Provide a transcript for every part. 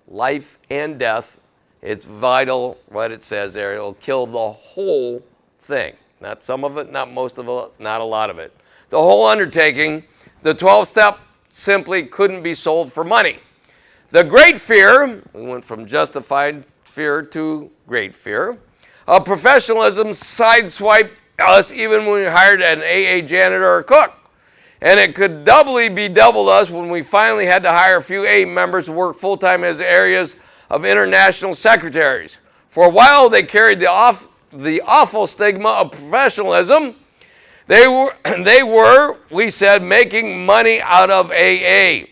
life and death. It's vital what it says there. It'll kill the whole thing. Not some of it, not most of it, not a lot of it. The whole undertaking, the 12-step simply couldn't be sold for money. The great fear, we went from justified fear to great fear, of professionalism sideswiped us even when we hired an AA janitor or cook. And it could doubly bedevil us when we finally had to hire a few AA members to work full-time as areas of international secretaries. For a while, they carried the awful stigma of professionalism. They were, we said, making money out of AA.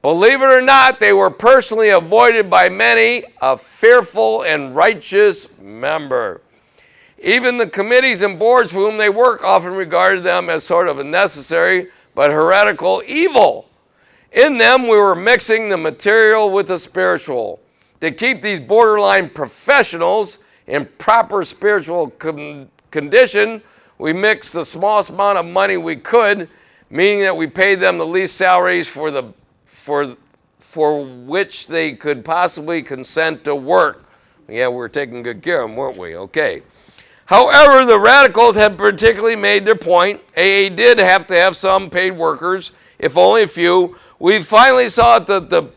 Believe it or not, they were personally avoided by many, a fearful and righteous member. Even the committees and boards for whom they work often regarded them as sort of a necessary but heretical evil. In them, we were mixing the material with the spiritual. To keep these borderline professionals in proper spiritual condition, we mixed the smallest amount of money we could, meaning that we paid them the least salaries for which they could possibly consent to work. Yeah, we were taking good care of them, weren't we? Okay. However, the radicals had particularly made their point. AA did have to have some paid workers, if only a few. We finally saw that the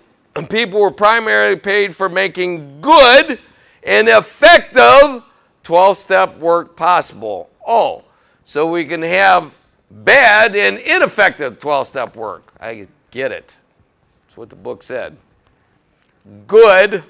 people were primarily paid for making good and effective 12-step work possible. Oh, so we can have bad and ineffective 12-step work. I get it. That's what the book said. Good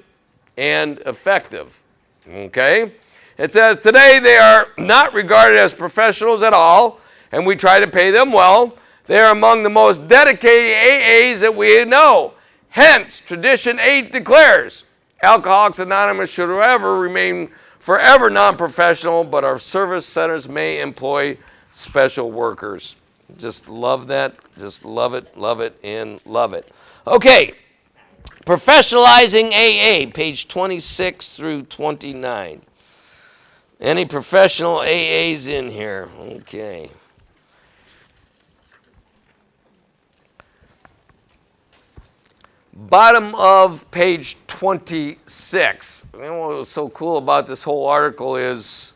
and effective. Okay? It says, today they are not regarded as professionals at all, and we try to pay them well. They are among the most dedicated AAs that we know. Hence, Tradition 8 declares, Alcoholics Anonymous should remain forever non-professional, but our service centers may employ special workers. Just love that. Just love it, and love it. Okay, professionalizing AA, page 26 through 29. Any professional AAs in here? Okay. Bottom of page 26. You know what was so cool about this whole article is,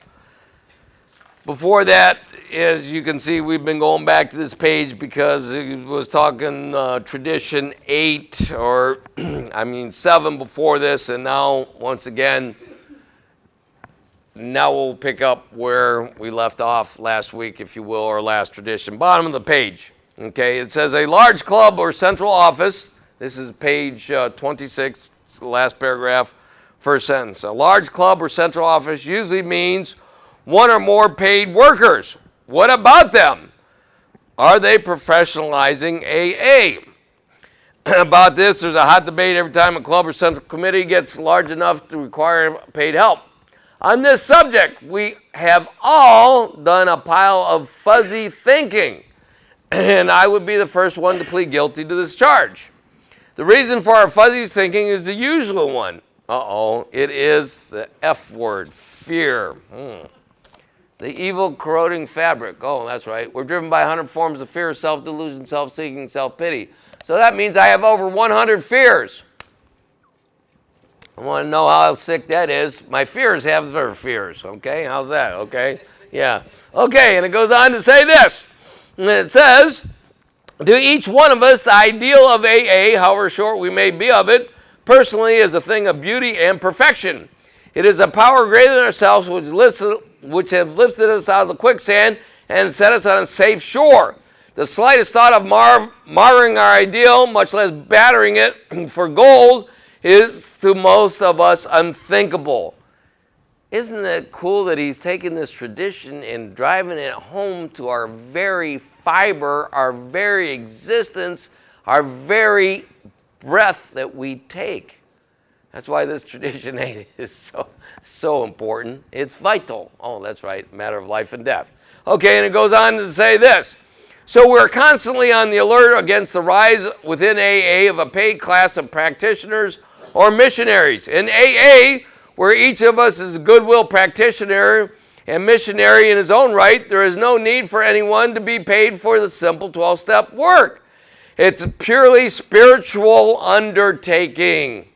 before that, as you can see, we've been going back to this page because it was talking Tradition 8, or 7 before this, and now, once again, now we'll pick up where we left off last week, if you will, or last tradition. Bottom of the page. Okay, it says a large club or central office. This is page 26, it's the last paragraph, first sentence. A large club or central office usually means one or more paid workers. What about them? Are they professionalizing AA? About this, there's a hot debate every time a club or central committee gets large enough to require paid help. On this subject, we have all done a pile of fuzzy thinking, and I would be the first one to plead guilty to this charge. The reason for our fuzzy thinking is the usual one. It is the F word, fear. The evil corroding fabric. Oh, that's right. We're driven by 100 forms of fear, self-delusion, self-seeking, self-pity. So that means I have over 100 fears. I want to know how sick that is. My fears have their fears, okay? How's that, okay? Yeah. Okay, and it goes on to say this. And it says, to each one of us, the ideal of AA, however short we may be of it, personally is a thing of beauty and perfection. It is a power greater than ourselves which have lifted us out of the quicksand and set us on a safe shore. The slightest thought of marring our ideal, much less battering it for gold, is to most of us unthinkable. Isn't it cool that he's taking this tradition and driving it home to our very fiber, our very existence, our very breath that we take? That's why this Tradition 8 is so important. It's vital. Oh, that's right, matter of life and death. Okay, and it goes on to say this. So we're constantly on the alert against the rise within AA of a paid class of practitioners or missionaries. In AA, where each of us is a goodwill practitioner and missionary in his own right, there is no need for anyone to be paid for the simple 12-step work. It's a purely spiritual undertaking.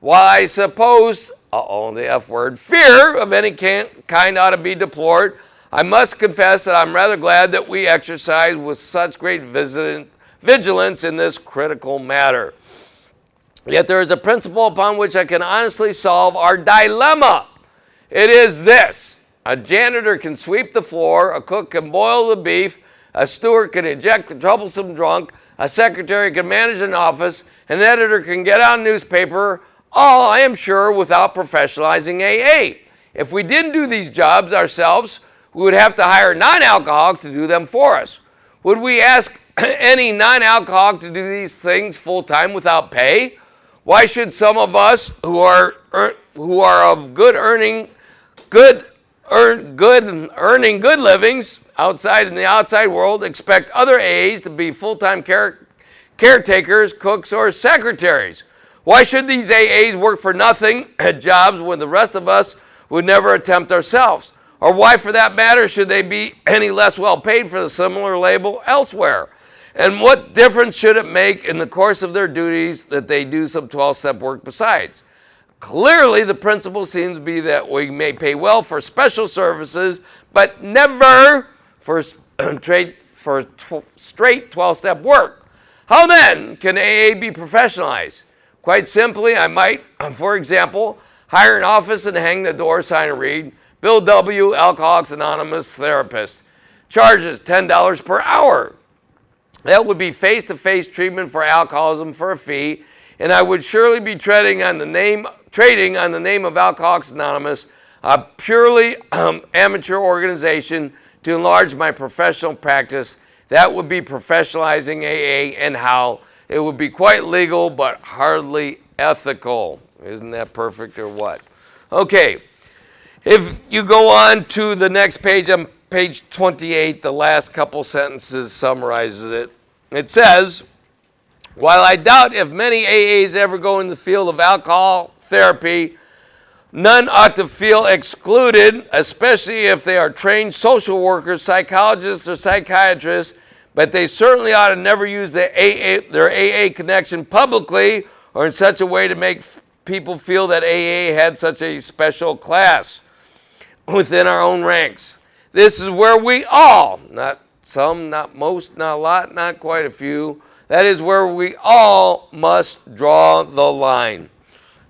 While I suppose, the F word, fear of any kind ought to be deplored, I must confess that I'm rather glad that we exercise with such great vigilance in this critical matter. Yet there is a principle upon which I can honestly solve our dilemma. It is this: a janitor can sweep the floor, a cook can boil the beef, a steward can eject the troublesome drunk, a secretary can manage an office, an editor can get out a newspaper, all, I am sure, without professionalizing AA. If we didn't do these jobs ourselves, we would have to hire non-alcoholics to do them for us. Would we ask any non-alcoholic to do these things full-time without pay? Why should some of us who are of good livings outside in the outside world expect other AAs to be full-time caretakers, cooks, or secretaries? Why should these AAs work for nothing at jobs when the rest of us would never attempt ourselves? Or why, for that matter, should they be any less well paid for the similar label elsewhere? And what difference should it make in the course of their duties that they do some 12-step work besides? Clearly, the principle seems to be that we may pay well for special services, but never for straight 12-step work. How then can AA be professionalized? Quite simply, I might, for example, hire an office and hang the door sign and read, Bill W., Alcoholics Anonymous therapist. Charges $10 per hour. That would be face-to-face treatment for alcoholism for a fee, and I would surely be trading on the name of Alcoholics Anonymous, a purely amateur organization, to enlarge my professional practice. That would be professionalizing AA, and how it would be quite legal but hardly ethical. Isn't that perfect or what? Okay, if you go on to the next page, on page 28, the last couple sentences summarizes it. It says, while I doubt if many AAs ever go in the field of alcohol therapy, none ought to feel excluded, especially if they are trained social workers, psychologists, or psychiatrists, but they certainly ought to never use their AA connection publicly or in such a way to make people feel that AA had such a special class within our own ranks. This is where we all, not some, not most, not a lot, not quite a few, that is where we all must draw the line.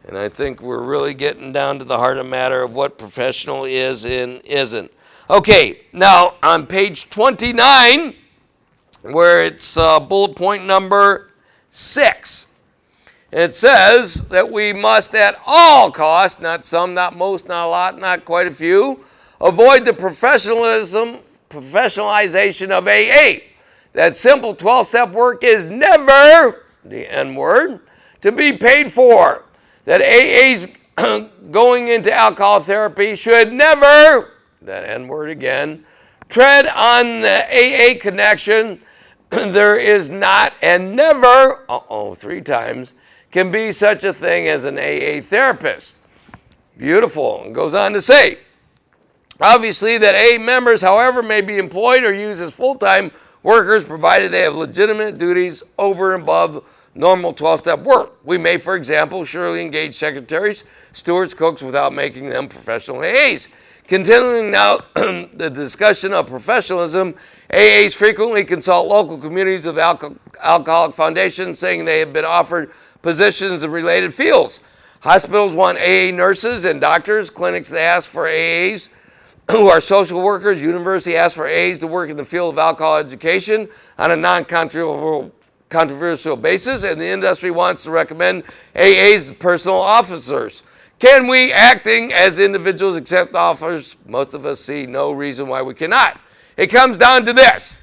And I think we're really getting down to the heart of the matter of what professional is and isn't. Okay, now on page 29, where it's bullet point number 6, it says that we must at all costs, not some, not most, not a lot, not quite a few, avoid the professionalization of AA. That simple 12-step work is never, the N word, to be paid for. That AA's going into alcohol therapy should never, that N word again, tread on the AA connection. There is not and never, 3 times, can be such a thing as an AA therapist. Beautiful. And goes on to say, obviously that AA members, however, may be employed or used as full-time workers provided they have legitimate duties over and above normal 12-step work. We may, for example, surely engage secretaries, stewards, cooks without making them professional AAs. Continuing now the discussion of professionalism, AAs frequently consult local communities of alcoholic foundations saying they have been offered positions in related fields. Hospitals want AA nurses and doctors. Clinics, they ask for AAs who are social workers. University asks for AAs to work in the field of alcohol education on a non-controversial basis, and the industry wants to recommend AAs as personal officers. Can we, acting as individuals, accept offers? Most of us see no reason why we cannot. It comes down to this.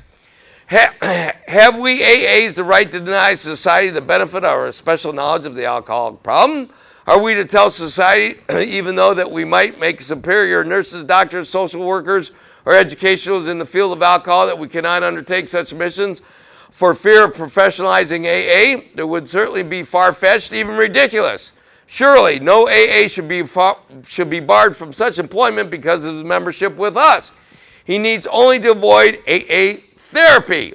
Have we AAs the right to deny society the benefit of our special knowledge of the alcoholic problem? Are we to tell society, even though that we might make superior nurses, doctors, social workers, or educationals in the field of alcohol, that we cannot undertake such missions for fear of professionalizing AA? It would certainly be far-fetched, even ridiculous. Surely, no AA should be barred from such employment because of his membership with us. He needs only to avoid AA therapy.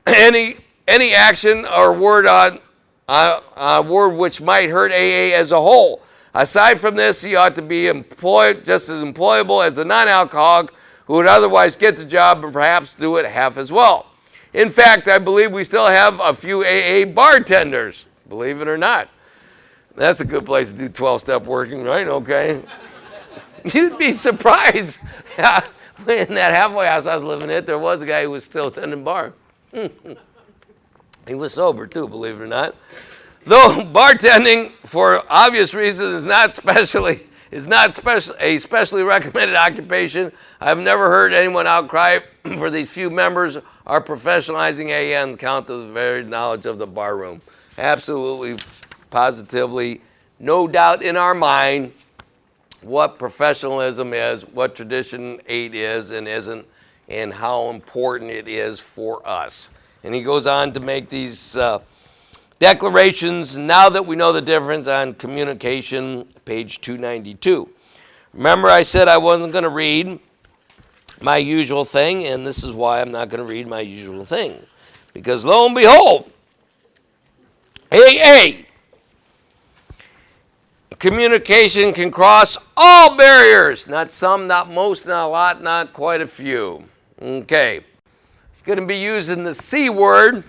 Any action or word on a word which might hurt AA as a whole. Aside from this, he ought to be employed just as employable as a non-alcoholic who would otherwise get the job and perhaps do it half as well. In fact, I believe we still have a few AA bartenders, believe it or not. That's a good place to do 12-step working, right? Okay. You'd be surprised. In that halfway house I was living at, there was a guy who was still tending bar. He was sober too, believe it or not. Though bartending, for obvious reasons, is not a specially recommended occupation, I've never heard anyone outcry for these few members are professionalizing AA on account of the very knowledge of the bar room. Absolutely, positively, no doubt in our mind what professionalism is, what tradition 8 is and isn't, and how important it is for us. And he goes on to make these declarations now that we know the difference on communication, page 292. Remember, I said I wasn't going to read my usual thing, and this is why I'm not going to read my usual thing. Because lo and behold, AA, communication can cross all barriers. Not some, not most, not a lot, not quite a few. Okay. It's going to be using the C word,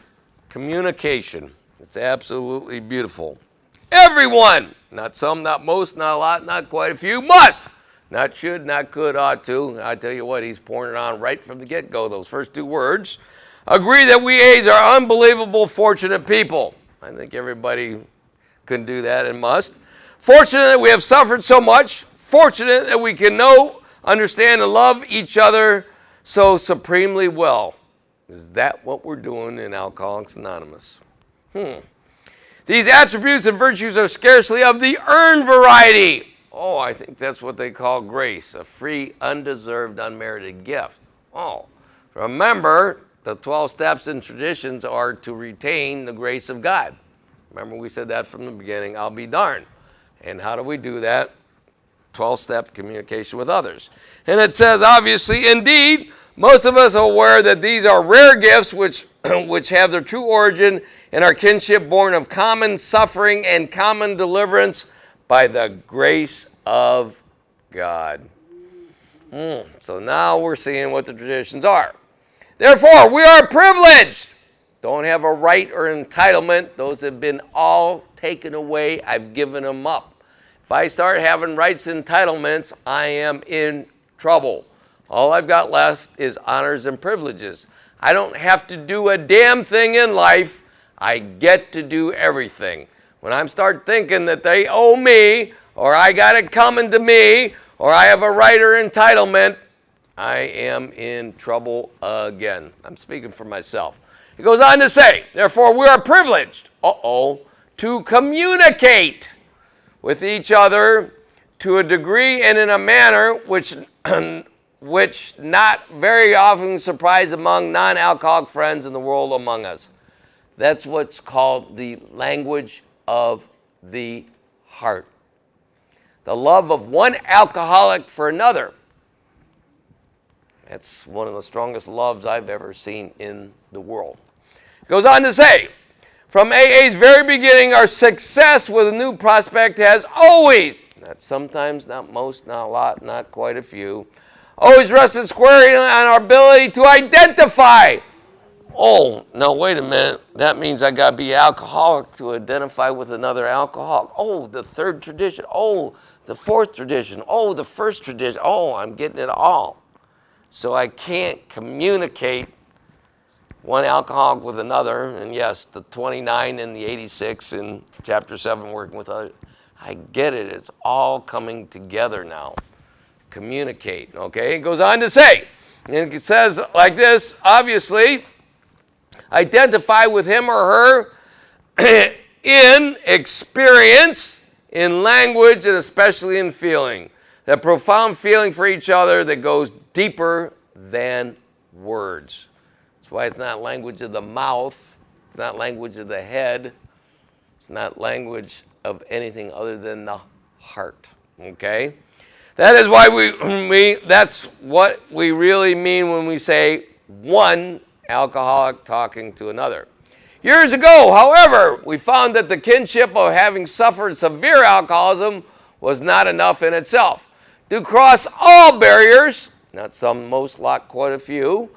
communication. It's absolutely beautiful. Everyone, not some, not most, not a lot, not quite a few, must. Not should, not could, ought to. I tell you what, he's pouring it on right from the get-go, those first 2 words. Agree that we A's are unbelievable, fortunate people. I think everybody can do that and must. Fortunate that we have suffered so much. Fortunate that we can know, understand, and love each other so supremely well. Is that what we're doing in Alcoholics Anonymous? These attributes and virtues are scarcely of the earned variety. Oh, I think that's what they call grace, a free, undeserved, unmerited gift. Oh, remember, the 12 steps and traditions are to retain the grace of God. Remember, we said that from the beginning, I'll be darned. And how do we do that? 12-step communication with others. And it says, obviously, indeed, most of us are aware that these are rare gifts which have their true origin in our kinship born of common suffering and common deliverance by the grace of God. So now we're seeing what the traditions are. Therefore, we are privileged. Don't have a right or entitlement. Those have been all taken away. I've given them up. If I start having rights and entitlements, I am in trouble. All I've got left is honors and privileges. I don't have to do a damn thing in life. I get to do everything. When I start thinking that they owe me, or I got it coming to me, or I have a right or entitlement, I am in trouble again. I'm speaking for myself. He goes on to say, therefore we are privileged, to communicate with each other to a degree and in a manner which not very often surprise among non-alcoholic friends in the world among us. That's what's called the language of the heart. The love of one alcoholic for another. That's one of the strongest loves I've ever seen in the world. It goes on to say, from AA's very beginning, our success with a new prospect has always, not sometimes, not most, not a lot, not quite a few, always rested squarely on our ability to identify. Oh, no, wait a minute. That means I got to be alcoholic to identify with another alcoholic. Oh, the third tradition. Oh, the fourth tradition. Oh, the first tradition. Oh, I'm getting it all. So I can't communicate one alcoholic with another. And yes, the 29 and the 86 in chapter 7 working with others. I get it. It's all coming together now. Communicate, okay? It goes on to say, and it says like this, obviously, identify with him or her in experience, in language, and especially in feeling. That profound feeling for each other that goes deeper than words. That's why it's not language of the mouth. It's not language of the head. It's not language of anything other than the heart, okay? That is why that's what we really mean when we say one alcoholic talking to another. Years ago, however, we found that the kinship of having suffered severe alcoholism was not enough in itself. To cross all barriers, not some, most, lot, quite a few,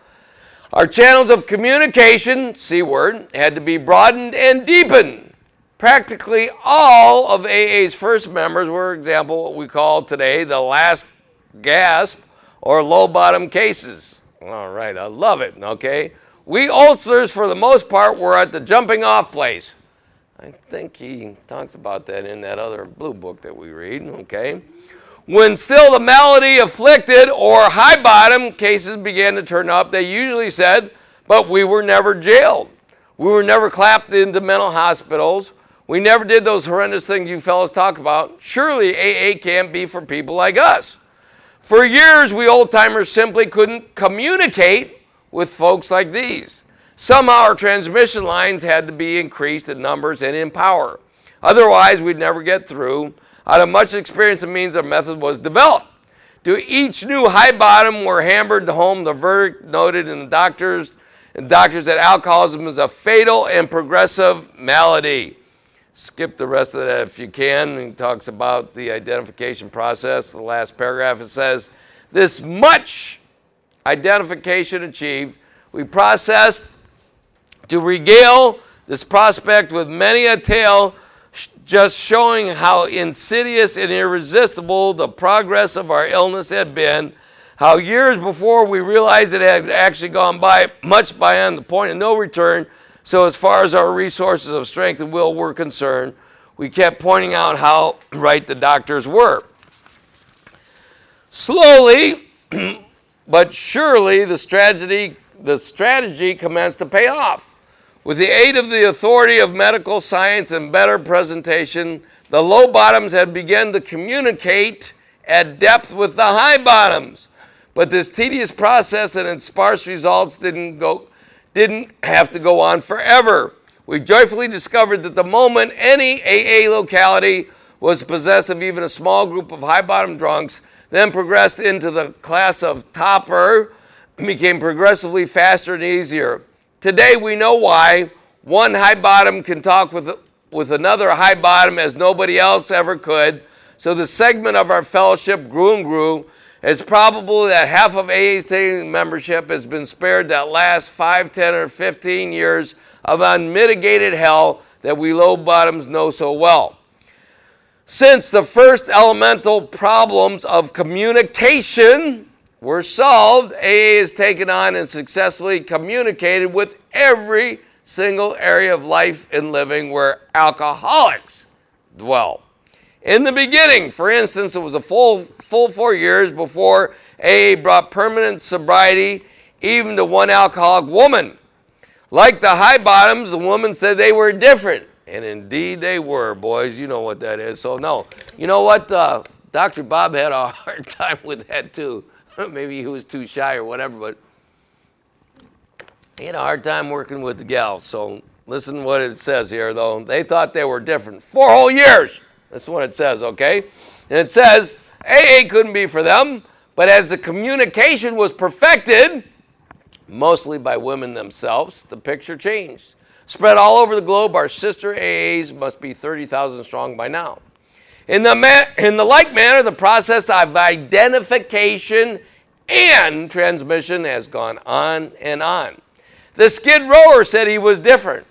our channels of communication, C word, had to be broadened and deepened. Practically all of AA's first members were, for example, what we call today the last gasp or low bottom cases. All right, I love it, okay? We oldsters, for the most part, were at the jumping off place. I think he talks about that in that other blue book that we read, okay? When still the malady afflicted or high bottom cases began to turn up, they usually said, but we were never jailed. We were never clapped into mental hospitals. We never did those horrendous things you fellas talk about. Surely AA can't be for people like us. For years, we old-timers simply couldn't communicate with folks like these. Somehow our transmission lines had to be increased in numbers and in power. Otherwise, we'd never get through. Out of much experience and means, our method was developed. To each new high bottom were hammered home the verdict noted in the doctors that alcoholism is a fatal and progressive malady. Skip the rest of that if you can. He talks about the identification process. The last paragraph, it says, this much identification achieved, we processed to regale this prospect with many a tale, just showing how insidious and irresistible the progress of our illness had been, how years before we realized it had actually gone by, much beyond the point of no return. So as far as our resources of strength and will were concerned, we kept pointing out how right the doctors were. Slowly, but surely, the strategy commenced to pay off. With the aid of the authority of medical science and better presentation, the low bottoms had begun to communicate at depth with the high bottoms. But this tedious process and its sparse results didn't have to go on forever. We joyfully discovered that the moment any AA locality was possessed of even a small group of high bottom drunks, then progressed into the class of topper, became progressively faster and easier. Today we know why one high bottom can talk with another high bottom as nobody else ever could. So the segment of our fellowship grew and grew. It's probable that half of AA's membership has been spared that last 5, 10, or 15 years of unmitigated hell that we low bottoms know so well. Since the first elemental problems of communication were solved, AA has taken on and successfully communicated with every single area of life and living where alcoholics dwell. In the beginning, for instance, it was a full 4 years before AA brought permanent sobriety even to one alcoholic woman. Like the high bottoms, the woman said they were different. And indeed they were, boys. You know what that is. So no. You know what? Dr. Bob had a hard time with that too. Maybe he was too shy or whatever, but he had a hard time working with the gals. So listen to what it says here, though. They thought they were different. 4 whole years. That's what it says, okay? And it says, AA couldn't be for them, but as the communication was perfected, mostly by women themselves, the picture changed. Spread all over the globe, our sister AAs must be 30,000 strong by now. In the like manner, the process of identification and transmission has gone on and on. The skid rower said he was different.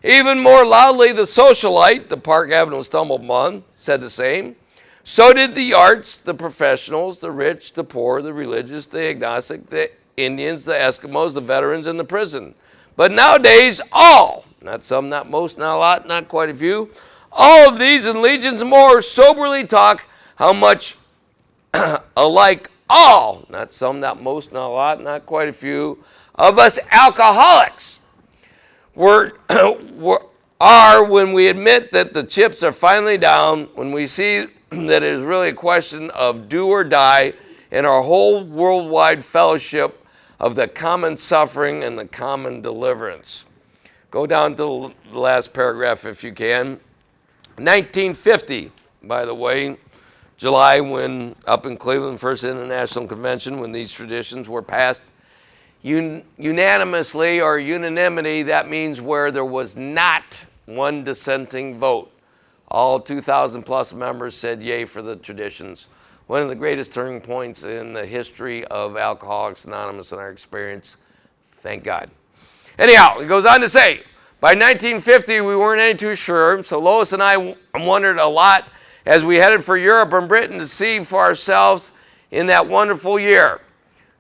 Even more loudly, the socialite, the Park Avenue Stumbleman, said the same. So did the arts, the professionals, the rich, the poor, the religious, the agnostic, the Indians, the Eskimos, the veterans, and the prison. But nowadays, all, not some, not most, not a lot, not quite a few, all of these and legions more soberly talk how much alike all, not some, not most, not a lot, not quite a few, of us alcoholics are when we admit that the chips are finally down, when we see that it is really a question of do or die in our whole worldwide fellowship of the common suffering and the common deliverance. Go down to the last paragraph if you can. 1950, by the way, July, when up in Cleveland, First International Convention, when these traditions were passed, unanimously or unanimity, that means where there was not one dissenting vote. All 2,000 plus members said yay for the traditions. One of the greatest turning points in the history of Alcoholics Anonymous in our experience. Thank God. Anyhow, he goes on to say, by 1950, we weren't any too sure, so Lois and I wondered a lot as we headed for Europe and Britain to see for ourselves in that wonderful year.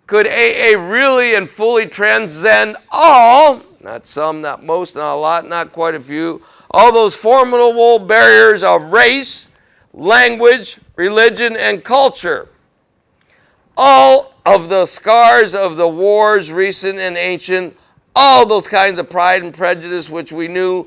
Could AA really and fully transcend all, not some, not most, not a lot, not quite a few, all those formidable barriers of race, language, religion, and culture? All of the scars of the wars, recent and ancient, all those kinds of pride and prejudice which we knew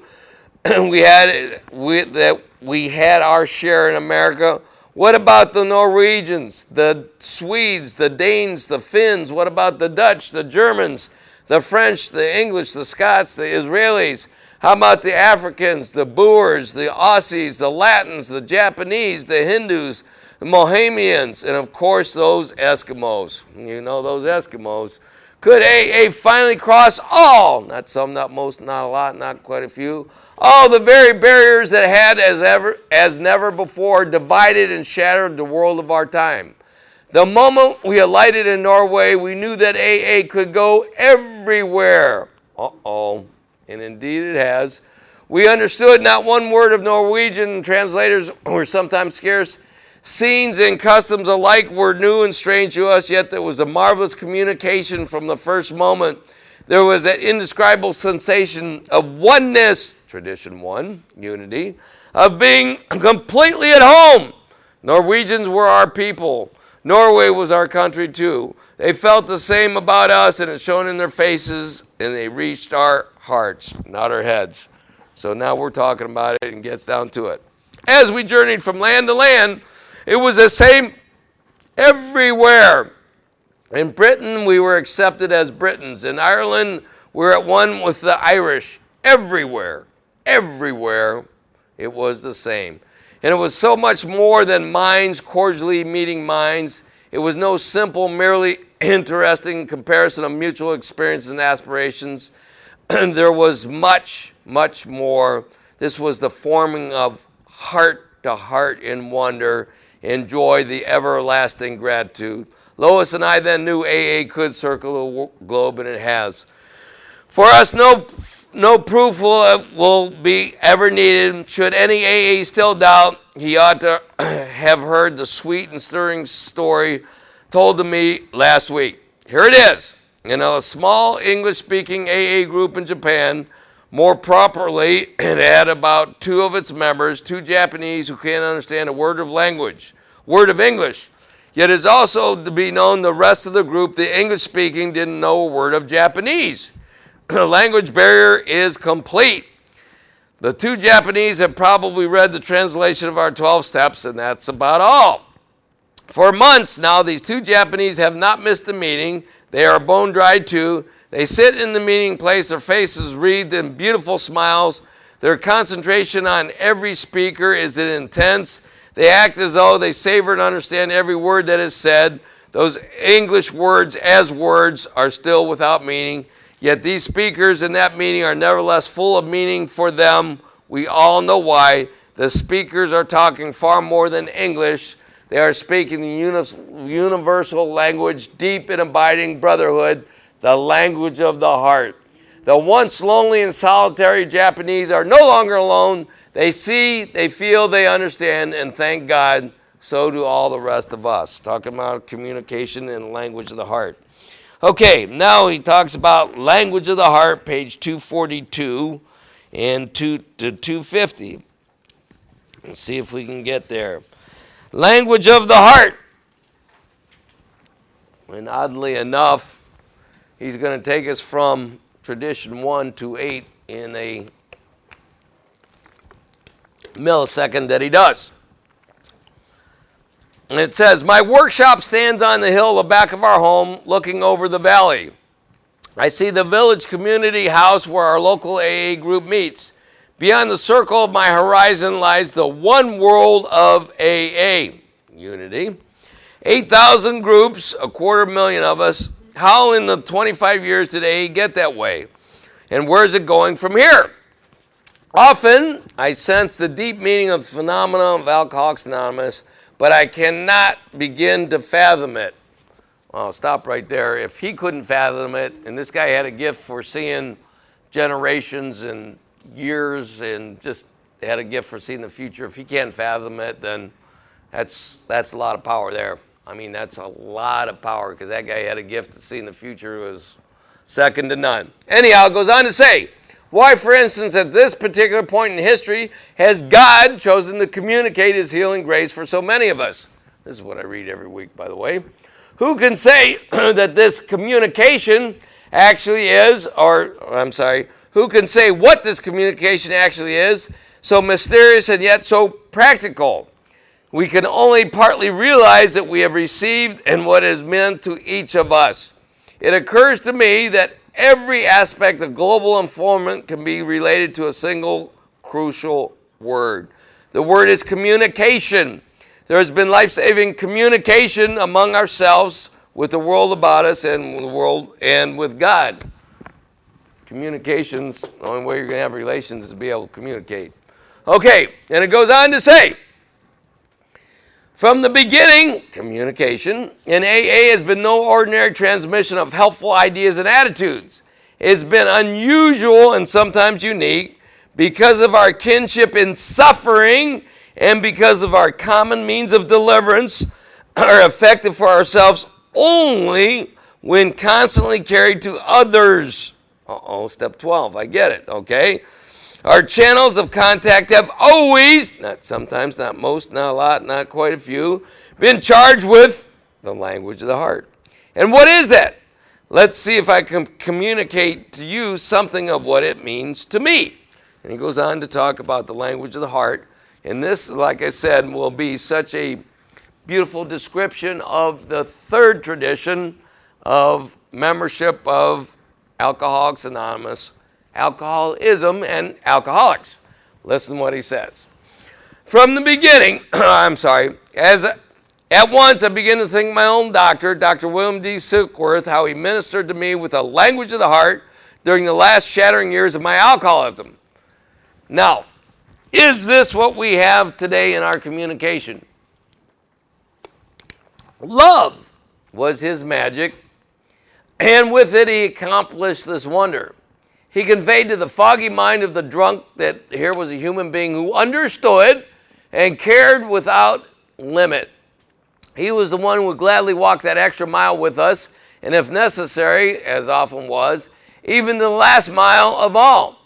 that we had our share in America. What about the Norwegians, the Swedes, the Danes, the Finns? What about the Dutch, the Germans, the French, the English, the Scots, the Israelis? How about the Africans, the Boers, the Aussies, the Latins, the Japanese, the Hindus, the Mohamians, and of course those Eskimos? You know those Eskimos. Could AA finally cross all, not some, not most, not a lot, not quite a few, all the very barriers that had as never before divided and shattered the world of our time? The moment we alighted in Norway, we knew that AA could go everywhere. Uh-oh. And indeed it has. We understood not one word of Norwegian. Translators were sometimes scarce. Scenes and customs alike were new and strange to us, yet there was a marvelous communication from the first moment. There was that indescribable sensation of oneness, tradition one, unity, of being completely at home. Norwegians were our people. Norway was our country too. They felt the same about us, and it shone in their faces, and they reached our hearts, not our heads. So now we're talking about it and gets down to it. As we journeyed from land to land, it was the same everywhere. In Britain, we were accepted as Britons. In Ireland, we're at one with the Irish. Everywhere, it was the same. And it was so much more than minds cordially meeting minds. It was no simple, merely interesting comparison of mutual experiences and aspirations. There was much, much more. This was the forming of heart to heart in wonder, in joy, the everlasting gratitude. Lois and I then knew AA could circle the globe, and it has. For us, no proof will be ever needed. Should any AA still doubt, he ought to have heard the sweet and stirring story told to me last week. Here it is. In a small English-speaking AA group in Japan, more properly, it had about 2 of its members, 2 Japanese who can't understand a word of English. Yet it's also to be known the rest of the group, the English-speaking, didn't know a word of Japanese. The language barrier is complete. The 2 Japanese have probably read the translation of our 12 steps, and that's about all. For months now, these 2 Japanese have not missed a meeting. They are bone dry too. They sit in the meeting place, their faces wreathed in beautiful smiles. Their concentration on every speaker is intense. They act as though they savor and understand every word that is said. Those English words as words are still without meaning. Yet these speakers in that meeting are nevertheless full of meaning for them. We all know why. The speakers are talking far more than English. They are speaking the universal language, deep and abiding brotherhood, the language of the heart. The once lonely and solitary Japanese are no longer alone. They see, they feel, they understand, and thank God, so do all the rest of us. Talking about communication and language of the heart. Okay, now he talks about language of the heart, page 242 and 250. Let's see if we can get there. Language of the heart. And oddly enough, he's going to take us from tradition 1 to 8 in a millisecond that he does. And it says, my workshop stands on the hill, the back of our home, looking over the valley. I see the village community house where our local AA group meets. Beyond the circle of my horizon lies the one world of AA, unity. 8,000 groups, 250,000 of us, how in the 25 years did AA get that way? And where's it going from here? Often, I sense the deep meaning of the phenomenon of Alcoholics Anonymous, but I cannot begin to fathom it. Well, I'll stop right there. If he couldn't fathom it, and this guy had a gift for seeing generations and years and just had a gift for seeing the future, if he can't fathom it, then that's a lot of power there. I mean, that's a lot of power, because that guy had a gift of seeing the future. It was second to none. Anyhow, it goes on to say, why, for instance, at this particular point in history, has God chosen to communicate his healing grace for so many of us? This is what I read every week, by the way. Who can say that this communication actually is, who can say what this communication actually is, so mysterious and yet so practical? We can only partly realize that we have received and what is meant to each of us. It occurs to me that every aspect of global unfoldment can be related to a single crucial word. The word is communication. There has been life-saving communication among ourselves, with the world about us, and the world and with God. Communication's the only way you're going to have relations is to be able to communicate. Okay, and it goes on to say, from the beginning, communication in AA has been no ordinary transmission of helpful ideas and attitudes. It's been unusual and sometimes unique because of our kinship in suffering and because of our common means of deliverance are effective for ourselves only when constantly carried to others. Step 12, I get it, okay? Our channels of contact have always, not sometimes, not most, not a lot, not quite a few, been charged with the language of the heart. And what is that? Let's see if I can communicate to you something of what it means to me. And he goes on to talk about the language of the heart. And this, like I said, will be such a beautiful description of the third tradition of membership of Alcoholics Anonymous, alcoholism, and alcoholics. Listen to what he says. From the beginning, at once I began to think my own doctor, Dr. William D. Silkworth, how he ministered to me with the language of the heart during the last shattering years of my alcoholism. Now, is this what we have today in our communication? Love was his magic, and with it he accomplished this wonder. He conveyed to the foggy mind of the drunk that here was a human being who understood and cared without limit. He was the one who would gladly walk that extra mile with us, and if necessary, as often was, even the last mile of all.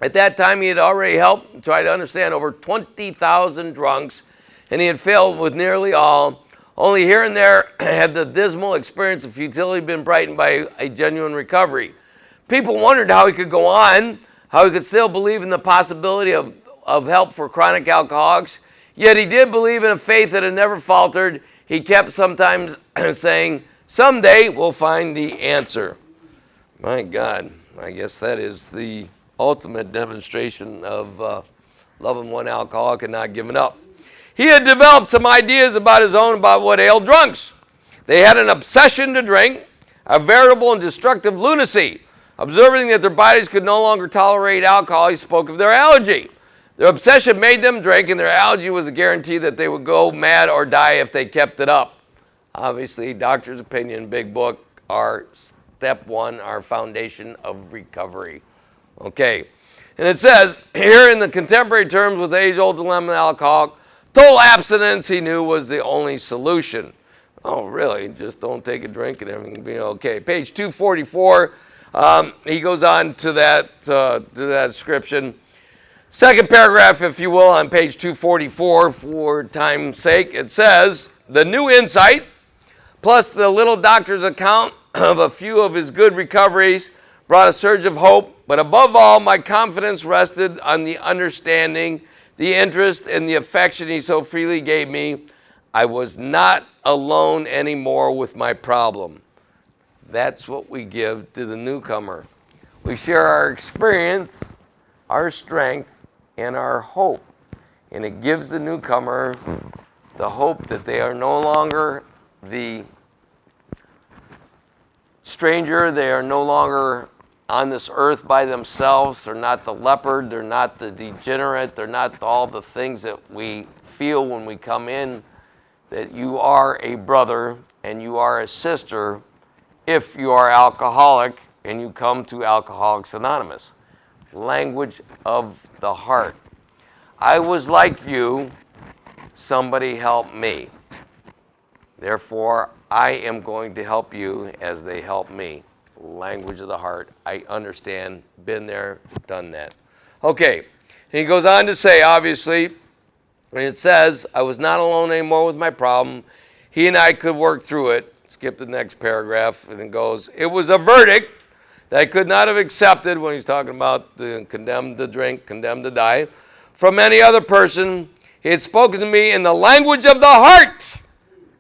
At that time, he had already helped try to understand over 20,000 drunks, and he had failed with nearly all. Only here and there had the dismal experience of futility been brightened by a genuine recovery. People wondered how he could go on, how he could still believe in the possibility of help for chronic alcoholics. Yet he did believe in a faith that had never faltered. He kept sometimes saying, someday we'll find the answer. My God, I guess that is the ultimate demonstration of loving one alcoholic and not giving up. He had developed some ideas about what ailed drunks. They had an obsession to drink, a veritable and destructive lunacy. Observing that their bodies could no longer tolerate alcohol, he spoke of their allergy. Their obsession made them drink, and their allergy was a guarantee that they would go mad or die if they kept it up. Obviously, doctor's opinion, big book, are step one, our foundation of recovery. Okay, and it says, here in the contemporary terms with age-old dilemma of alcoholic, total abstinence he knew was the only solution. Oh, really? Just don't take a drink and everything will be okay. Page 244, he goes on to that description. Second paragraph, if you will, on page 244, for time's sake, it says, the new insight, plus the little doctor's account of a few of his good recoveries, brought a surge of hope, but above all, my confidence rested on the understanding, the interest, and the affection he so freely gave me. I was not alone anymore with my problem. That's what we give to the newcomer. We share our experience, our strength, and our hope. And it gives the newcomer the hope that they are no longer the stranger. They are no longer on this earth by themselves. They're not the leopard. They're not the degenerate. They're not all the things that we feel when we come in, that you are a brother and you are a sister if you are alcoholic and you come to Alcoholics Anonymous. Language of the heart. I was like you. Somebody help me. Therefore, I am going to help you as they help me. Language of the heart. I understand. Been there, done that. Okay. And he goes on to say, obviously, and it says, I was not alone anymore with my problem. He and I could work through it. Skip the next paragraph, and it goes, it was a verdict that I could not have accepted when he's talking about the condemned to drink, condemned to die, from any other person. He had spoken to me in the language of the heart,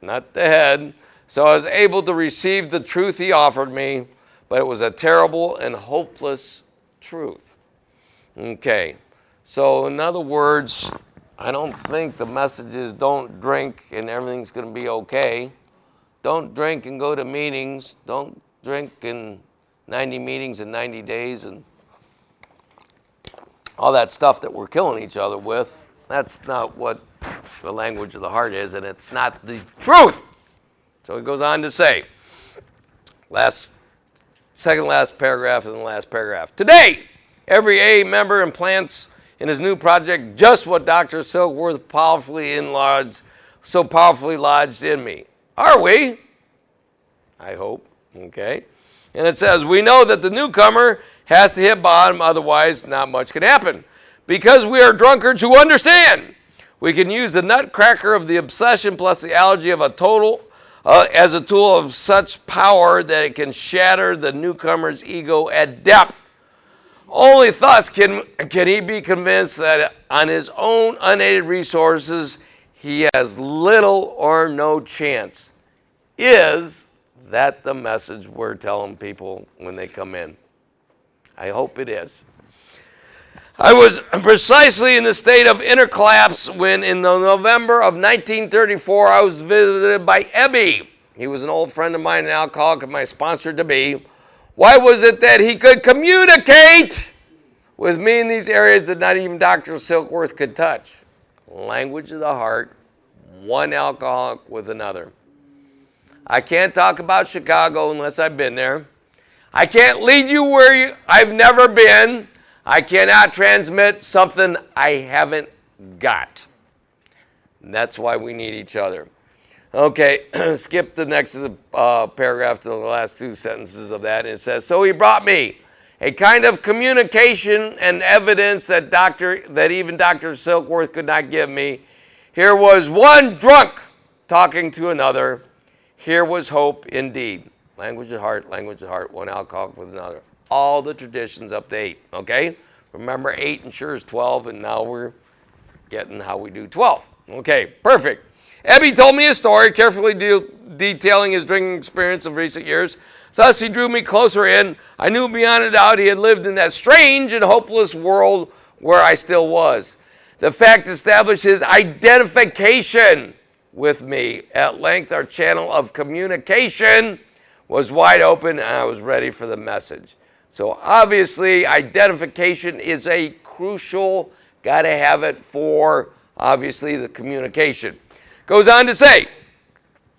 not the head, so I was able to receive the truth he offered me, but it was a terrible and hopeless truth. Okay, so in other words, I don't think the message is don't drink and everything's going to be okay. Don't drink and go to meetings. Don't drink in 90 meetings in 90 days and all that stuff that we're killing each other with. That's not what the language of the heart is, and it's not the truth. So he goes on to say, second last paragraph and the last paragraph. Today, every AA member implants in his new project just what Dr. Silkworth so powerfully lodged in me. Are we? I hope. Okay. And it says, we know that the newcomer has to hit bottom, otherwise not much can happen. Because we are drunkards who understand. We can use the nutcracker of the obsession plus the allergy of a total as a tool of such power that it can shatter the newcomer's ego at depth. Only thus can he be convinced that on his own unaided resources he has little or no chance. Is that the message we're telling people when they come in? I hope it is. I was precisely in the state of inner collapse when in the November of 1934 I was visited by Ebby. He was an old friend of mine, an alcoholic, and my sponsor to be. Why was it that he could communicate with me in these areas that not even Dr. Silkworth could touch? Language of the heart, one alcoholic with another. I can't talk about Chicago unless I've been there. I can't lead you where I've never been. I cannot transmit something I haven't got. And that's why we need each other. Okay, skip the next of the paragraph to the last two sentences of that. It says, so he brought me a kind of communication and evidence that even Dr. Silkworth could not give me. Here was one drunk talking to another. Here was hope indeed. Language of heart, one alcoholic with another. All the traditions up to 8, okay? Remember 8 ensures 12, and now we're getting how we do 12. Okay, perfect. Ebby told me a story, carefully detailing his drinking experience of recent years. Thus, he drew me closer in. I knew beyond a doubt he had lived in that strange and hopeless world where I still was. The fact established his identification with me. At length, our channel of communication was wide open, and I was ready for the message. So obviously, identification is a crucial, got to have it for, obviously, the communication. Goes on to say,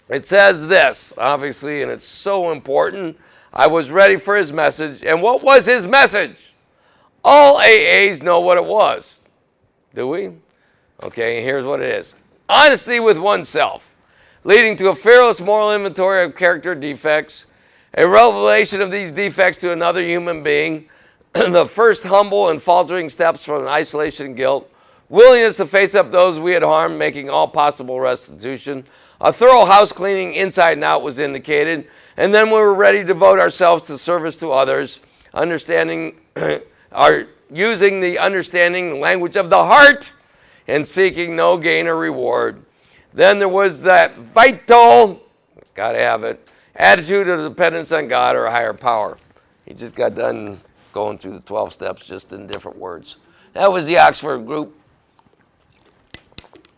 it says this, obviously, and it's so important. I was ready for his message. And what was his message? All AAs know what it was. Do we? Okay, and here's what it is. Honesty with oneself, leading to a fearless moral inventory of character defects, a revelation of these defects to another human being, the first humble and faltering steps from isolation and guilt, willingness to face up those we had harmed, making all possible restitution, a thorough house cleaning inside and out was indicated, and then we were ready to devote ourselves to service to others, using the understanding language of the heart and seeking no gain or reward. Then there was that vital, gotta have it, attitude of dependence on God or a higher power. He just got done going through the 12 steps just in different words. That was the Oxford group.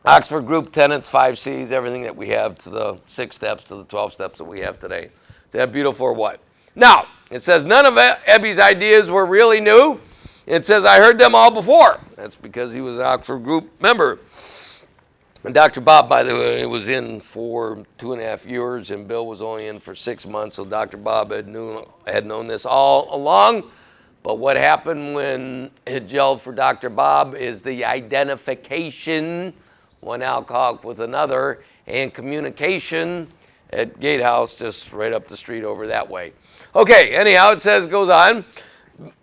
Oxford group tenets, 5 C's, everything that we have to the 6 steps to the 12 steps that we have today. Is that beautiful or what? Now, it says none of Ebby's ideas were really new. It says I heard them all before. That's because he was an Oxford group member. And Dr. Bob, by the way, was in for 2.5 years, and Bill was only in for 6 months. So Dr. Bob had known this all along. But what happened when it gelled for Dr. Bob is the identification, one alcoholic with another, and communication at Gatehouse, just right up the street over that way. Okay, anyhow, it says, goes on.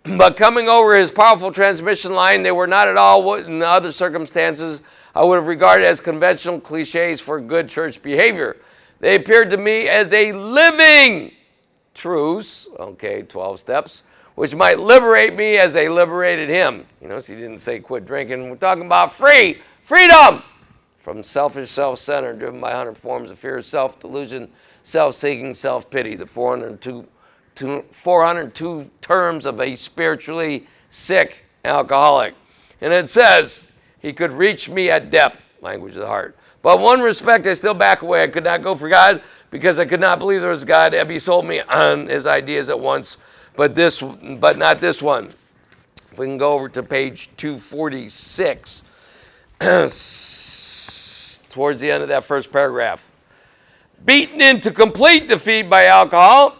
But coming over his powerful transmission line, they were not at all what in other circumstances I would have regarded as conventional cliches for good church behavior. They appeared to me as a living truce, okay, 12 steps, which might liberate me as they liberated him. You notice he didn't say quit drinking. We're talking about freedom from selfish self-centered, driven by 100 forms of fear, self-delusion, self-seeking, self-pity, the 402 terms of a spiritually sick alcoholic. And it says, he could reach me at depth, language of the heart. But in one respect, I still back away. I could not go for God because I could not believe there was God. Ebby sold me on his ideas at once, but not this one. If we can go over to page 246, towards the end of that first paragraph. Beaten into complete defeat by alcohol,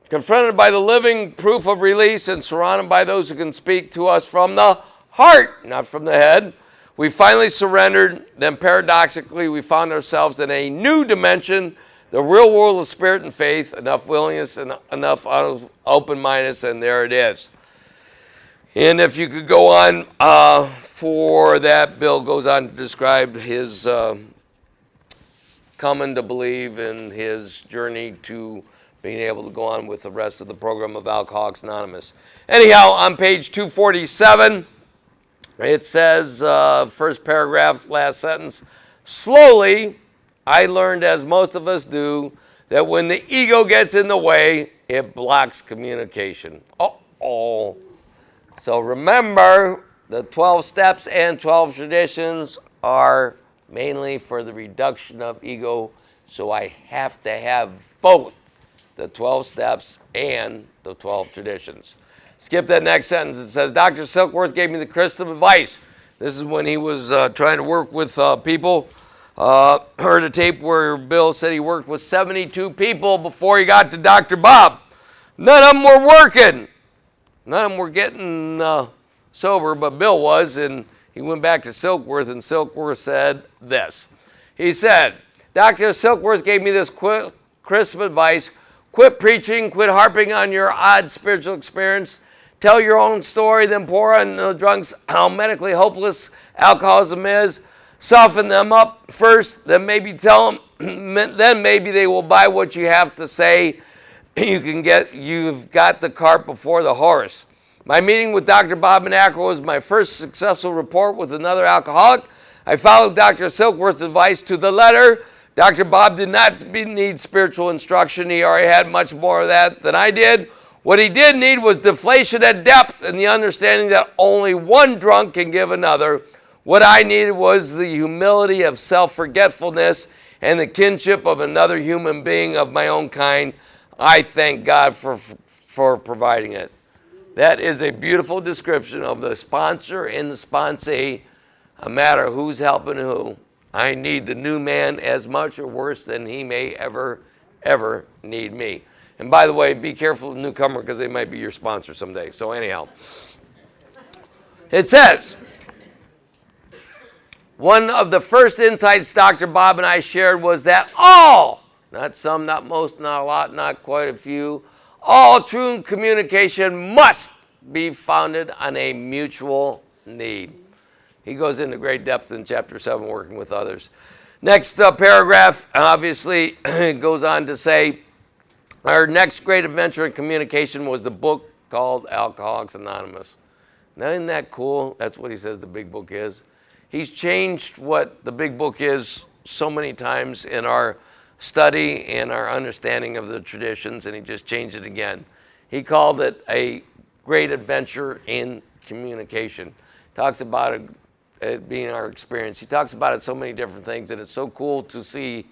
confronted by the living proof of release, and surrounded by those who can speak to us from the heart, not from the head, we finally surrendered. Then paradoxically, we found ourselves in a new dimension, the real world of spirit and faith, enough willingness and enough open-mindedness, and there it is. And if you could go on for that, Bill goes on to describe his coming to believe and his journey to being able to go on with the rest of the program of Alcoholics Anonymous. Anyhow, on page 247, it says, first paragraph, last sentence, slowly, I learned, as most of us do, that when the ego gets in the way, it blocks communication. Uh-oh. So remember, the 12 steps and 12 traditions are mainly for the reduction of ego, so I have to have both the 12 steps and the 12 traditions. Skip that next sentence. It says, Dr. Silkworth gave me the crystal advice. This is when he was trying to work with people. Heard a tape where Bill said he worked with 72 people before he got to Dr. Bob. None of them were working. None of them were getting sober, but Bill was, and he went back to Silkworth, and Silkworth said this. He said, Dr. Silkworth gave me this crisp advice. Quit preaching, quit harping on your odd spiritual experience. Tell your own story, then pour on the drunks how medically hopeless alcoholism is. Soften them up first, then maybe tell them, then maybe they will buy what you have to say. You've got the cart before the horse. My meeting with Dr. Bob in Akron was my first successful report with another alcoholic. I followed Dr. Silkworth's advice to the letter. Dr. Bob did not need spiritual instruction. He already had much more of that than I did. What he did need was deflation at depth and the understanding that only one drunk can give another. What I needed was the humility of self-forgetfulness and the kinship of another human being of my own kind. I thank God for providing it. That is a beautiful description of the sponsor and the sponsee, no matter who's helping who. I need the new man as much or worse than he may ever need me. And by the way, be careful of the newcomer because they might be your sponsor someday. So anyhow, it says, one of the first insights Dr. Bob and I shared was that all, not some, not most, not a lot, not quite a few, all true communication must be founded on a mutual need. He goes into great depth in chapter 7, working with others. Next paragraph, obviously, goes on to say, our next great adventure in communication was the book called Alcoholics Anonymous. Now, isn't that cool? That's what he says the big book is. He's changed what the big book is so many times in our study and our understanding of the traditions, and he just changed it again. He called it a great adventure in communication. Talks about it being our experience. He talks about it so many different things, and it's so cool to see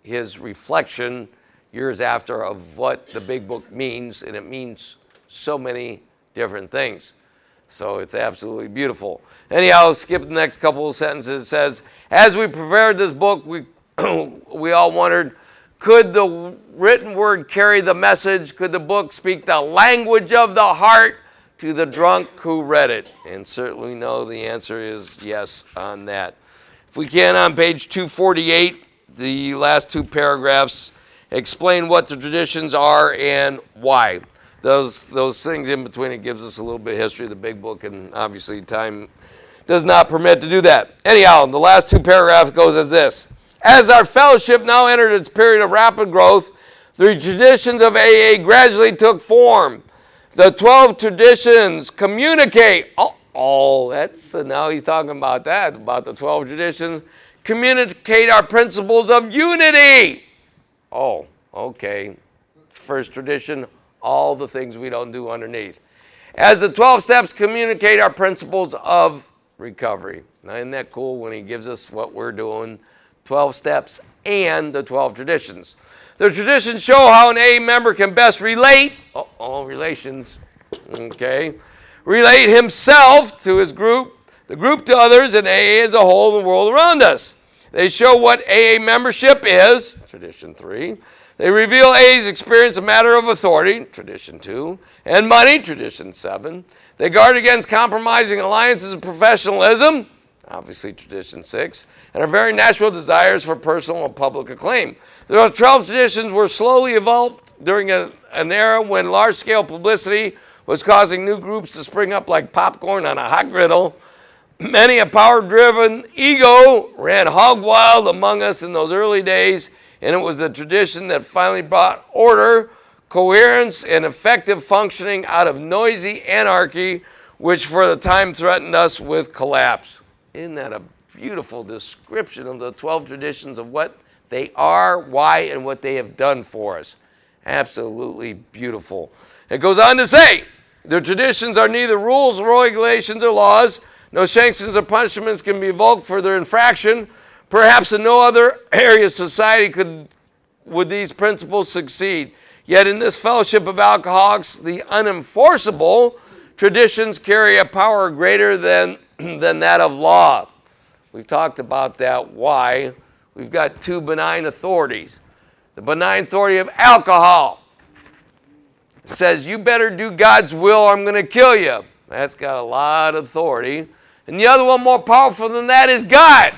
his reflection years after of what the big book means, and it means so many different things. So it's absolutely beautiful. Anyhow, skip the next couple of sentences. It says, as we prepared this book, we all wondered, could the written word carry the message? Could the book speak the language of the heart to the drunk who read it? And certainly no, the answer is yes on that. If we can, on page 248, the last two paragraphs explain what the traditions are and why. Those things in between, it gives us a little bit of history of the big book, and obviously time does not permit to do that. Anyhow, the last two paragraphs goes as this. As our fellowship now entered its period of rapid growth, the traditions of AA gradually took form. The 12 traditions communicate. Now he's talking about that, about the 12 traditions. Communicate our principles of unity. Oh, okay. First tradition, all the things we don't do underneath. As the 12 steps communicate our principles of recovery. Now, isn't that cool when he gives us what we're doing? 12 steps and the 12 traditions. The traditions show how an AA member can best relate. Relations. Okay. Relate himself to his group, the group to others, and AA as a whole, and the world around us. They show what AA membership is, tradition 3. They reveal AA's experience a matter of authority, tradition 2, and money, tradition 7. They guard against compromising alliances and professionalism, obviously tradition 6, and our very natural desires for personal and public acclaim. The 12 traditions were slowly evolved during an era when large-scale publicity was causing new groups to spring up like popcorn on a hot griddle. Many a power-driven ego ran hog wild among us in those early days, and it was the tradition that finally brought order, coherence, and effective functioning out of noisy anarchy, which for the time threatened us with collapse. Isn't that a beautiful description of the 12 traditions of what they are, why, and what they have done for us? Absolutely beautiful. It goes on to say, their traditions are neither rules, regulations, or laws. No sanctions or punishments can be invoked for their infraction. Perhaps in no other area of society would these principles succeed. Yet in this fellowship of alcoholics, the unenforceable traditions carry a power greater than that of law. We've talked about that. Why? We've got two benign authorities. The benign authority of alcohol says, you better do God's will or I'm going to kill you. That's got a lot of authority. And the other one more powerful than that is God.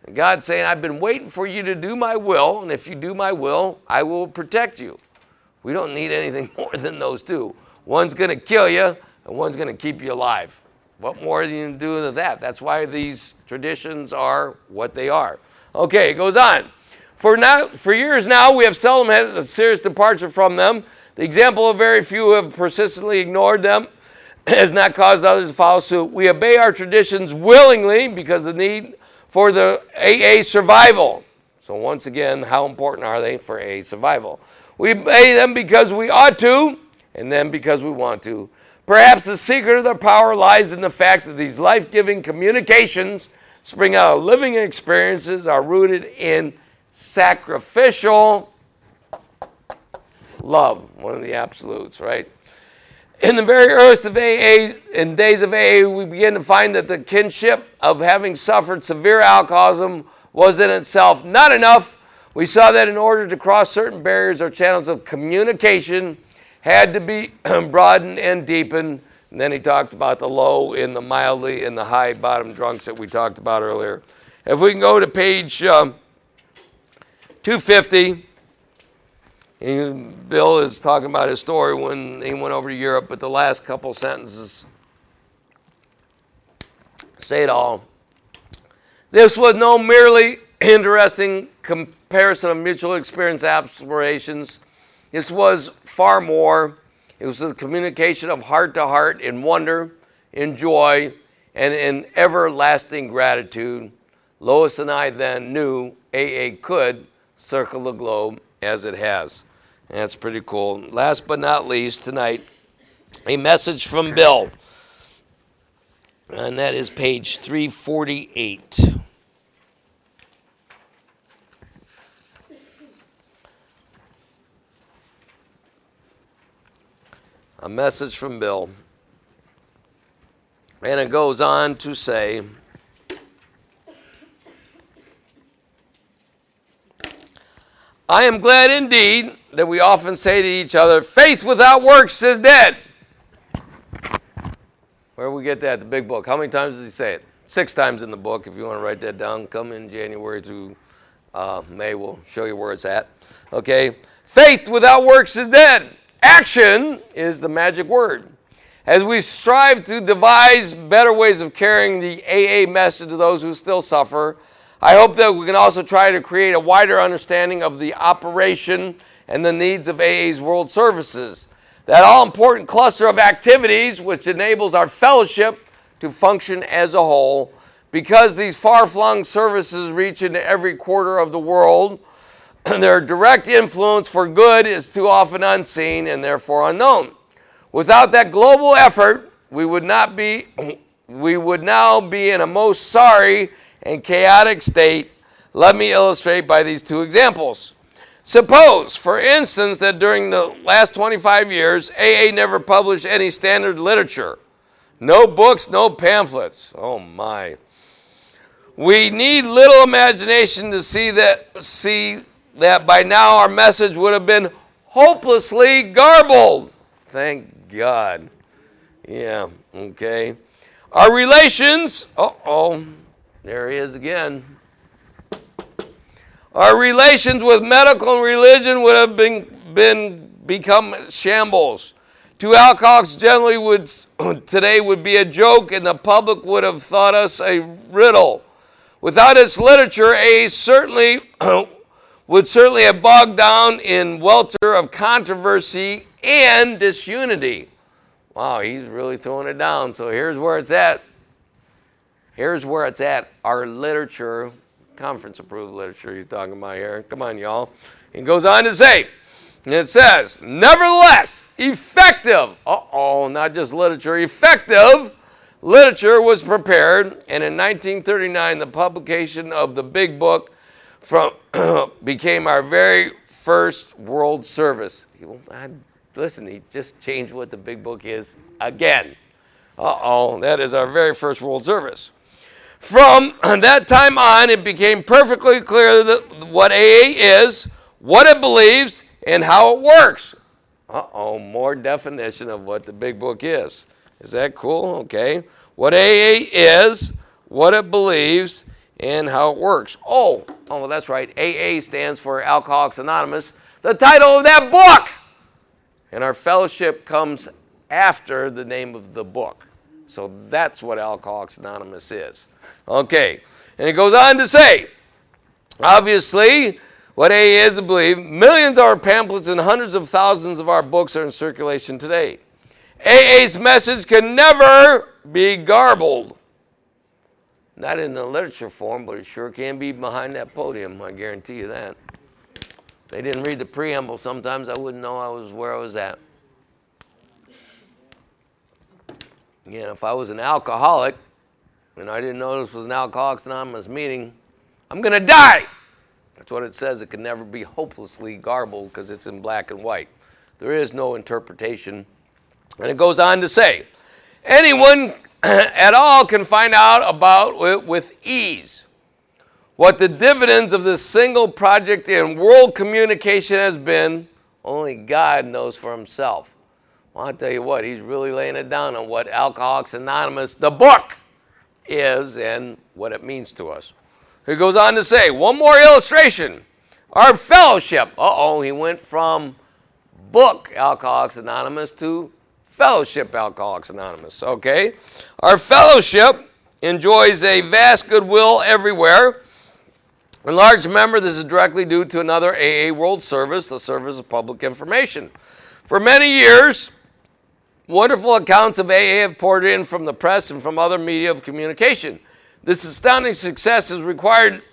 And God's saying, I've been waiting for you to do my will, and if you do my will, I will protect you. We don't need anything more than those two. One's going to kill you, and one's going to keep you alive. What more do you do than that? That's why these traditions are what they are. Okay, it goes on. For years now, we have seldom had a serious departure from them. The example of very few who have persistently ignored them has not caused others to follow suit. We obey our traditions willingly because of the need for the AA survival. So once again, how important are they for AA survival? We obey them because we ought to, and then because we want to. Perhaps the secret of their power lies in the fact that these life-giving communications spring out of living experiences, are rooted in sacrificial love, one of the absolutes, right? In the very earth of AA, in days of AA, we begin to find that the kinship of having suffered severe alcoholism was in itself not enough. We saw that in order to cross certain barriers or channels of communication had to be broadened and deepened. And then he talks about the low and the mildly and the high bottom drunks that we talked about earlier. If we can go to page 250. Bill is talking about his story when he went over to Europe, but the last couple sentences say it all. This was no merely interesting comparison of mutual experience aspirations. This was far more. It was a communication of heart to heart in wonder, in joy, and in everlasting gratitude. Lois and I then knew AA could circle the globe as it has. And that's pretty cool. Last but not least, tonight, a message from Bill. And that is page 348. a message from Bill. And it goes on to say, I am glad indeed that we often say to each other, faith without works is dead. Where do we get that? The big book. How many times does he say it? 6 times in the book. If you want to write that down, come in January through May. We'll show you where it's at. Okay. Faith without works is dead. Action is the magic word. As we strive to devise better ways of carrying the AA message to those who still suffer, I hope that we can also try to create a wider understanding of the operation and the needs of AA's World Services. That all-important cluster of activities which enables our fellowship to function as a whole. Because these far-flung services reach into every quarter of the world, their direct influence for good is too often unseen and therefore unknown. Without that global effort, we would now be in a most sorry and chaotic state. Let me illustrate by these 2 examples. Suppose, for instance, that during the last 25 years, AA never published any standard literature. No books, no pamphlets. Oh my. We need little imagination to see that by now our message would have been hopelessly garbled. Thank God. Yeah, okay. Our relations, there he is again. Our relations with medical and religion would have become shambles. To alcoholics generally today would be a joke, and the public would have thought us a riddle. Without its literature, AA would certainly have bogged down in welter of controversy and disunity. Wow, he's really throwing it down. So here's where it's at. Here's where it's at. Our literature, conference-approved literature he's talking about here. Come on, y'all. He goes on to say, and it says, nevertheless, effective, not just literature, effective literature was prepared, and in 1939, the publication of the Big Book became our very first World Service. Listen, he just changed what the Big Book is again. That is our very first World Service. From that time on, it became perfectly clear that what AA is, what it believes, and how it works. More definition of what the Big Book is. Is that cool? Okay. What AA is, what it believes, and how it works. That's right. AA stands for Alcoholics Anonymous, the title of that book. And our fellowship comes after the name of the book. So that's what Alcoholics Anonymous is. Okay. And it goes on to say, obviously, what AA is, I believe, millions of our pamphlets and hundreds of thousands of our books are in circulation today. AA's message can never be garbled. Not in the literature form, but it sure can be behind that podium, I guarantee you that. If they didn't read the preamble, sometimes I wouldn't know where I was at. If I was an alcoholic, and I didn't know this was an Alcoholics Anonymous meeting, I'm going to die. That's what it says. It can never be hopelessly garbled because it's in black and white. There is no interpretation. And it goes on to say, anyone at all can find out about it with ease. What the dividends of this single project in world communication has been, only God knows for himself. Well, I'll tell you what, he's really laying it down on what Alcoholics Anonymous, the book, is and what it means to us. He goes on to say, one more illustration. Our fellowship. He went from book Alcoholics Anonymous to fellowship Alcoholics Anonymous. Okay? Our fellowship enjoys a vast goodwill everywhere. In large measure, this is directly due to another AA World Service, the Service of Public Information. For many years, wonderful accounts of AA have poured in from the press and from other media of communication. This astounding success has required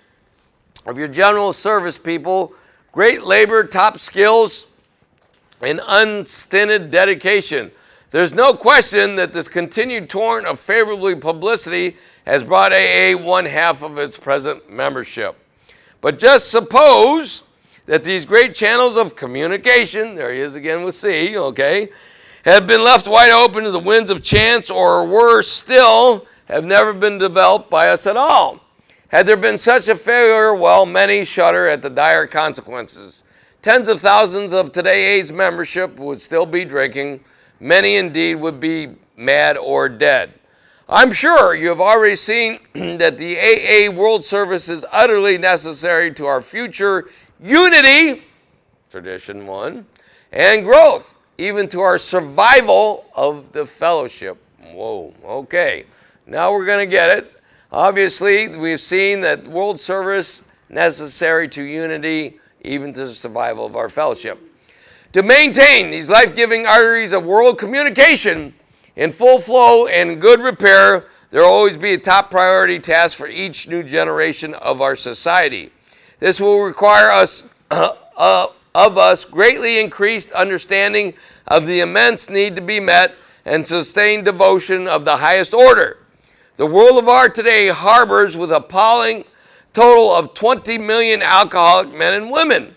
of your general service people great labor, top skills, and unstinted dedication. There's no question that this continued torrent of favorable publicity has brought AA one half of its present membership. But just suppose that these great channels of communication, there he is again with C, okay, have been left wide open to the winds of chance, or worse still, have never been developed by us at all. Had there been such a failure, well, many shudder at the dire consequences. Tens of thousands of today's membership would still be drinking. Many indeed would be mad or dead. I'm sure you have already seen that the AA World Service is utterly necessary to our future unity, tradition 1, and growth, even to our survival of the fellowship. Whoa, okay. Now we're going to get it. Obviously, we've seen that world service necessary to unity, even to the survival of our fellowship. To maintain these life-giving arteries of world communication in full flow and good repair, there will always be a top priority task for each new generation of our society. This will require of us greatly increased understanding of the immense need to be met and sustained devotion of the highest order. The world of art today harbors with appalling total of 20 million alcoholic men and women.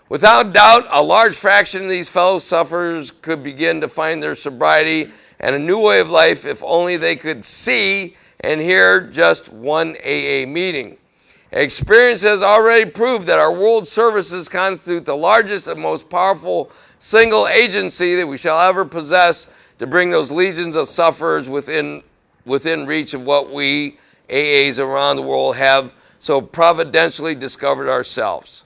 Without doubt, a large fraction of these fellow sufferers could begin to find their sobriety and a new way of life if only they could see and hear just one AA meeting. Experience has already proved that our world services constitute the largest and most powerful single agency that we shall ever possess to bring those legions of sufferers within reach of what we AAs around the world have so providentially discovered ourselves.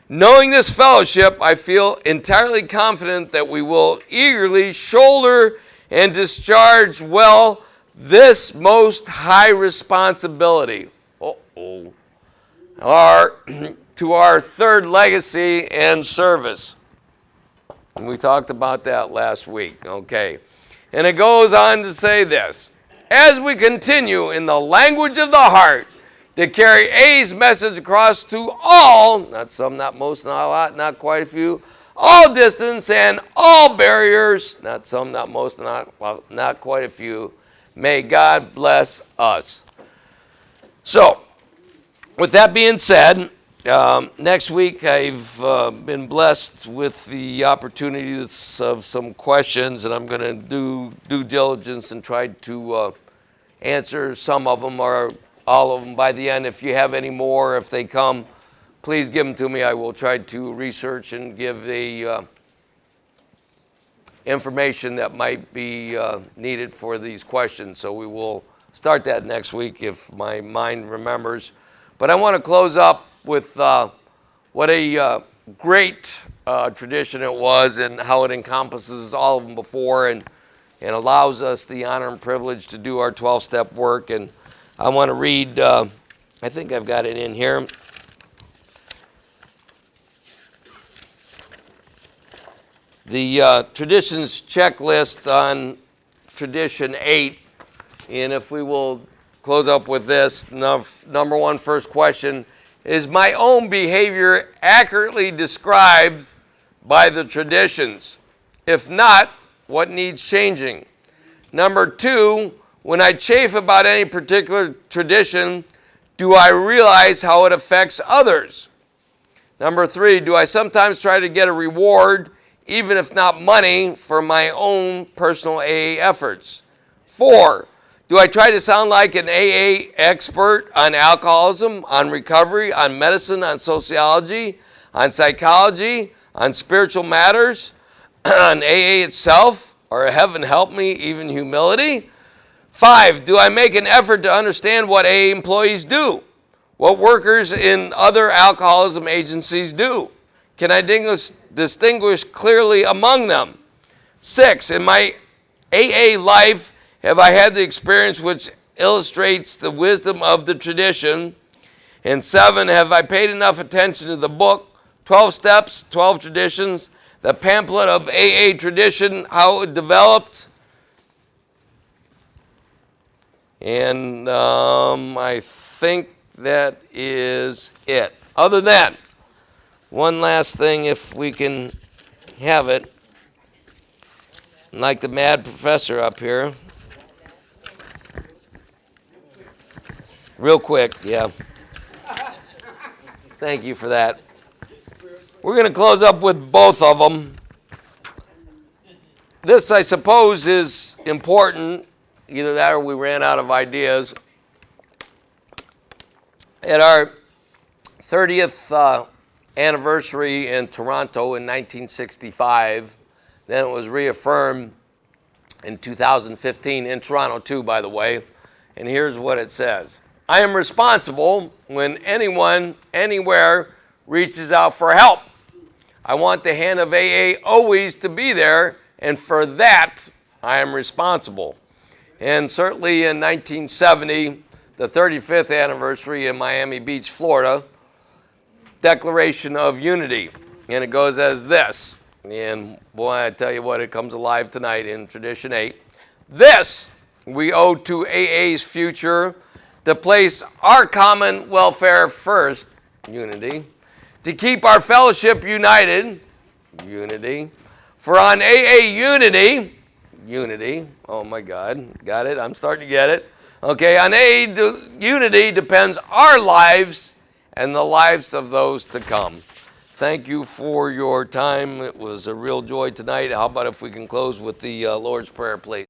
Knowing this fellowship, I feel entirely confident that we will eagerly shoulder and discharge well this most high responsibility. To our third legacy and service. And we talked about that last week, okay. And it goes on to say this: as we continue in the language of the heart to carry A's message across to all, not some, not most, not a lot, not quite a few, all distance and all barriers, not some, not most, not quite a few, may God bless us. So, with that being said, next week I've been blessed with the opportunities of some questions, and I'm going to do due diligence and try to answer some of them or all of them by the end. If you have any more, if they come, please give them to me. I will try to research and give the information that might be needed for these questions. So we will start that next week if my mind remembers. But I want to close up with what a great tradition it was and how it encompasses all of them before and allows us the honor and privilege to do our 12-step work. And I want to read, I think I've got it in here. The traditions checklist on tradition 8, and if we will close up with this, number one, first question, is my own behavior accurately described by the traditions? If not, what needs changing? Number two, when I chafe about any particular tradition, do I realize how it affects others? Number three, do I sometimes try to get a reward, even if not money, for my own personal AA efforts? 4, do I try to sound like an AA expert on alcoholism, on recovery, on medicine, on sociology, on psychology, on spiritual matters, on AA itself, or heaven help me, even humility? 5, do I make an effort to understand what AA employees do, what workers in other alcoholism agencies do? Can I distinguish clearly among them? 6, in my AA life, have I had the experience which illustrates the wisdom of the tradition? And 7, have I paid enough attention to the book, 12 Steps, 12 Traditions, the pamphlet of AA tradition, how it developed? And I think that is it. Other than, one last thing, if we can have it, like the mad professor up here. Real quick, yeah. Thank you for that. We're going to close up with both of them. this, I suppose, is important. Either that or we ran out of ideas. At our 30th anniversary in Toronto in 1965, then it was reaffirmed in 2015 in Toronto too, by the way. And here's what it says. I am responsible when anyone, anywhere, reaches out for help. I want the hand of AA always to be there, and for that, I am responsible. And certainly in 1970, the 35th anniversary in Miami Beach, Florida, Declaration of Unity. And it goes as this. And boy, I tell you what, it comes alive tonight in Tradition 8. This we owe to AA's future, to place our common welfare first, unity, to keep our fellowship united, unity, for on AA unity, unity, oh my God, got it, I'm starting to get it. Okay, on AA unity depends our lives and the lives of those to come. Thank you for your time. It was a real joy tonight. How about if we can close with the Lord's Prayer, please?